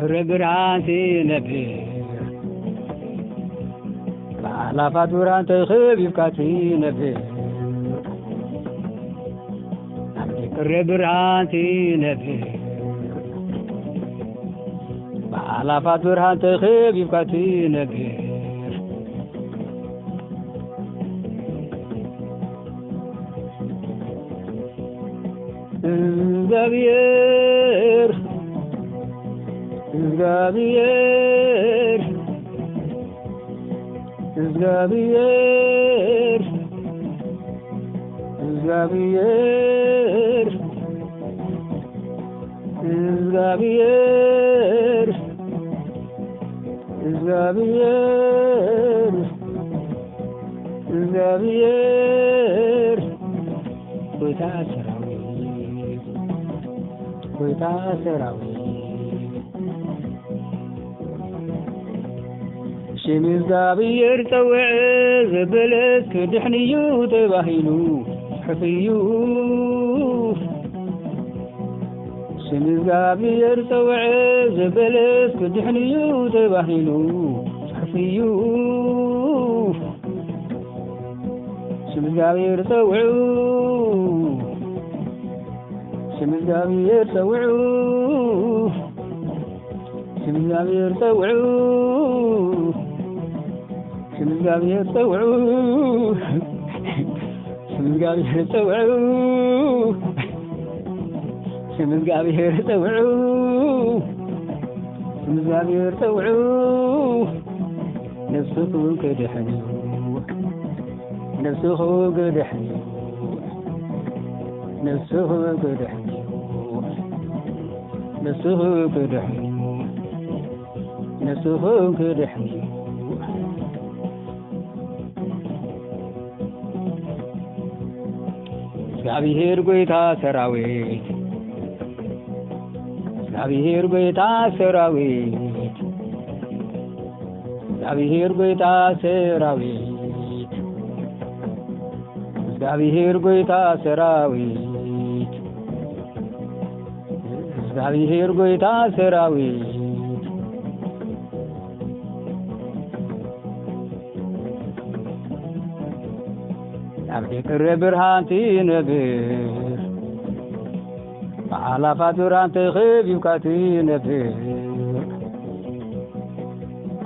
برانتي نبي على فاتوران تخبي بكاتي نبي برانتي نبي على فاتوران تخبي بكاتي نبي زبير زبير زبير زبير زبير زبير زبير وتاسراوي شمس زبير توعز بلك دحنيو تباهينو حفيو شمس زبير توعز بلك دحنيو تباهينو حفيو شمس زبير توعو شمس زبير توعو شمس زبير توعو شمس زبير توعو شمس زبير توعو شمس زبير توعو شمس زبير توعو نفسكم كدحني نفسكم كدحني نفسكم كدحني نفسكم كدحني نفسكم كدحني እግዚአብሔር ጌታ ሰራዊት እግዚአብሔር ጌታ ሰራዊት እግዚአብሔር ጌታ ሰራዊት እግዚአብሔር ጌታ ሰራዊት እግዚአብሔር ጌታ ሰራዊት أبدي برهانتي نبير على فاتوران تخيب يبكاتي نبير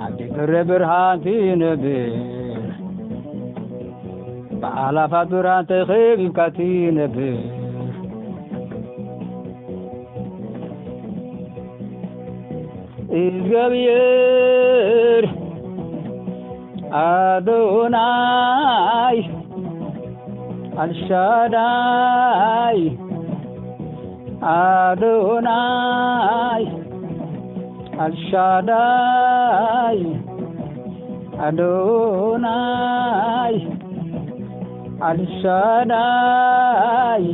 أبدي برهانتي نبير على فاتوران تخيب يبكاتي نبير إزغبير أدوناي الشاداي أدوناي الشاداي أدوناي الشاداي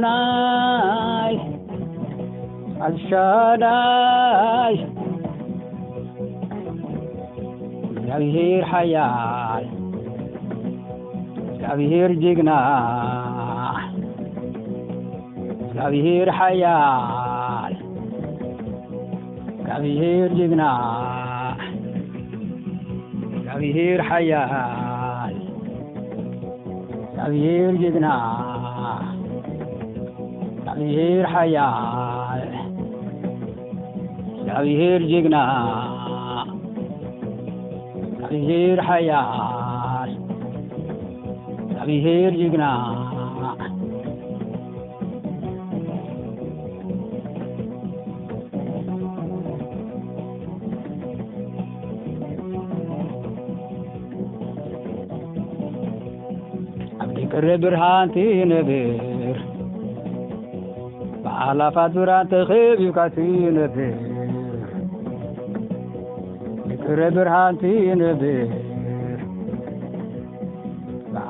أدوناي الشاداي እግዚአብሔር ኃያል እግዚአብሔር ጀግና እግዚአብሔር ኃያል እግዚአብሔር ጀግና እግዚአብሔር ኃያል እግዚአብሔር ጀግና እግዚአብሔር ኃያል እግዚአብሔር ጀግና እግዚአብሔር ኃያል እግዚአብሔር ጀግና አብዲ ቅረ ብርሃንቲ ነብር በአላፋት ብርሃን ተኸቢብካቲ ነብር ቅረ ብርሃንቲ ነብር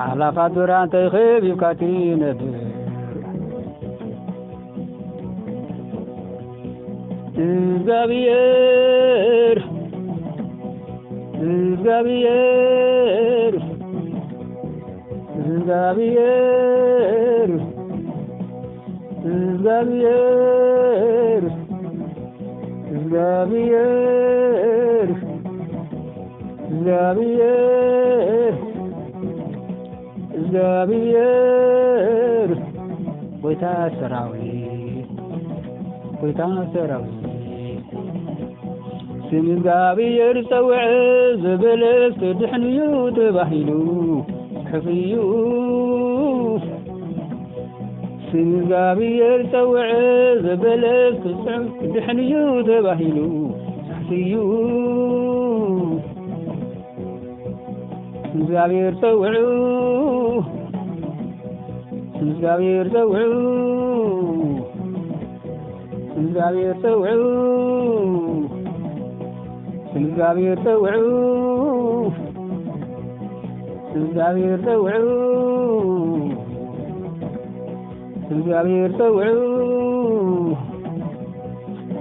على فاتوران تخيب يبكاتين زبير زبير زبير زبير እግዚአብሔር እግዚአብሔር እግዚአብሔር ጐይታ ሰራዊት ጐይታ ሰራዊት ስም እግዚአብሔር ፀውዕ ዝበለስ ድሕንዩ ተባሂሉ ሕፍዩ ስም እግዚአብሔር ፀውዕ ዝበለስ ድሕንዩ ተባሂሉ ሕፍዩ እግዚአብሔር ፀውዑ እግዚአብሔር ፀውዑ እግዚአብሔር ፀውዑ እግዚአብሔር ፀውዑ እግዚአብሔር ፀውዑ እግዚአብሔር ፀውዑ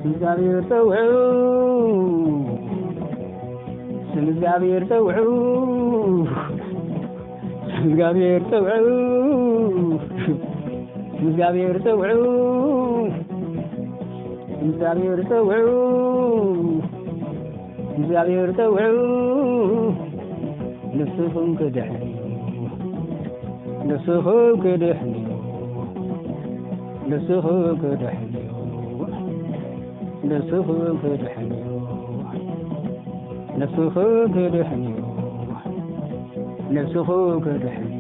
እግዚአብሔር ፀውዑ እግዚአብሔር ፀውዑ እግዚአብሔር ፀውዑ እግዚአብሔር ፀውዑ እግዚአብሔር ፀውዑ እግዚአብሔር ፀውዑ ንስኹም ክድሕንዩ ንስኹም ክድሕንዩ ንስኹም ክድሕንዩ ንስኹም ክድሕንዩ ንስኹም ክድሕንዩ ንስኹም ክድሕንዩ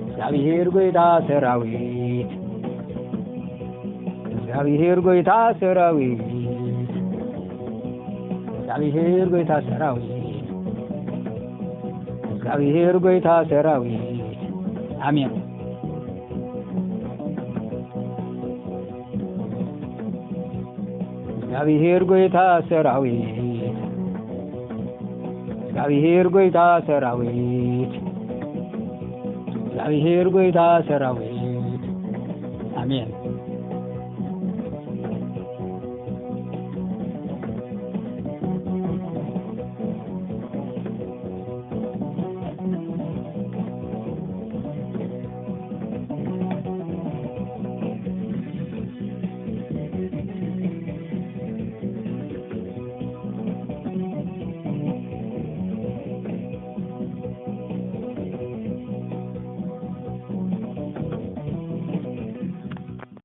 እግዚአብሔር ጐይታ ሰራዊት እግዚአብሔር ጐይታ ሰራዊት እግዚአብሔር ጐይታ ሰራዊት እግዚአብሔር ጐይታ ሰራዊት አሜን። እግዚአብሔር ጐይታ ሰራዊት እግዚአብሔር ጐይታ ሰራዊት እግዚአብሔር ጐይታ ሰራዊት አሜን።